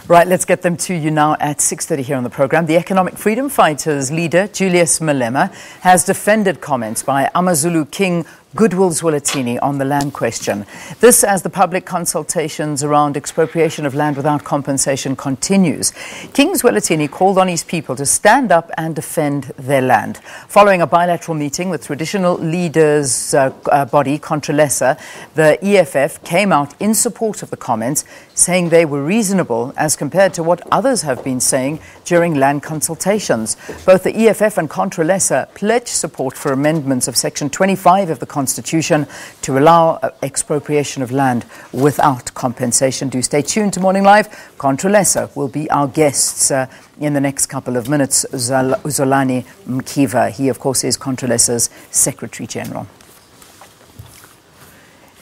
Right, let's get them to you now at 6:30 here on the program. The economic freedom fighters leader, Julius Malema, has defended comments by AmaZulu King Goodwill Zwelithini on the land question. This as the public consultations around expropriation of land without compensation continues. King Zwelithini called on his people to stand up and defend their land. Following a bilateral meeting with traditional leaders body Contralesa, the EFF came out in support of the comments, saying they were reasonable as compared to what others have been saying during land consultations. Both the EFF and Contralesa pledged support for amendments of Section 25 of the Constitution to allow expropriation of land without compensation. Do stay tuned to Morning Live. Contralesa will be our guests in the next couple of minutes. Zolani Mkiva, he of course is Contralesa's Secretary General.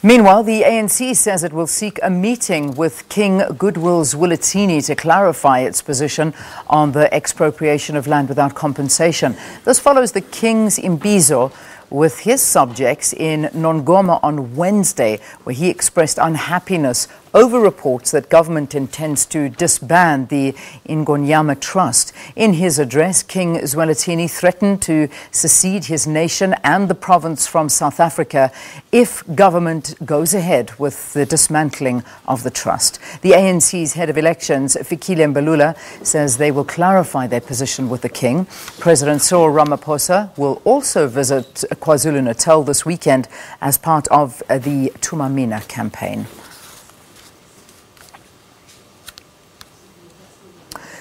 Meanwhile, the ANC says it will seek a meeting with King Goodwill Zwelithini to clarify its position on the expropriation of land without compensation. This follows the King's imbizo with his subjects in Nongoma on Wednesday, where he expressed unhappiness over reports that government intends to disband the Ingonyama Trust. In his address, King Zwelithini threatened to secede his nation and the province from South Africa if government goes ahead with the dismantling of the trust. The ANC's head of elections, Fikile Mbalula, says they will clarify their position with the King. President Cyril Ramaphosa will also visit KwaZulu-Natal this weekend as part of the Tumamina campaign.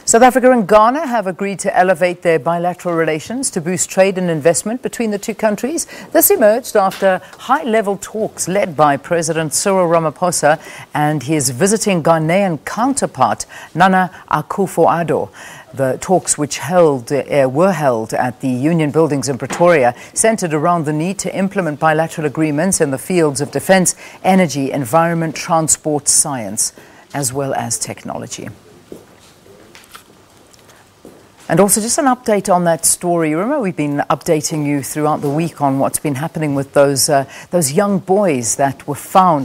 South Africa and Ghana have agreed to elevate their bilateral relations to boost trade and investment between the two countries. This emerged after high-level talks led by President Cyril Ramaphosa and his visiting Ghanaian counterpart, Nana Akufo-Addo. The talks, which were held at the Union Buildings in Pretoria, centered around the need to implement bilateral agreements in the fields of defense, energy, environment, transport, science, as well as technology. And also just an update on that story. Remember, we've been updating you throughout the week on what's been happening with those young boys that were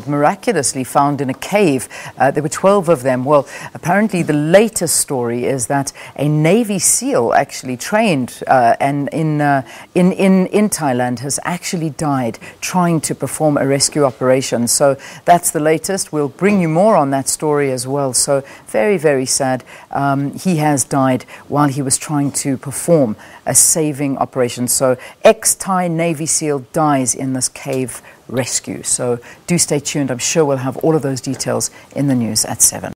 miraculously found in a cave. There were 12 of them. Well, apparently the latest story is that a Navy SEAL actually trained in Thailand has actually died trying to perform a rescue operation. So that's the latest. We'll bring you more on that story as well. So very, very sad. He has died while he was trying to perform a saving operation. So ex-Thai Navy SEAL dies in this cave rescue. So do stay tuned. I'm sure we'll have all of those details in the news at 7.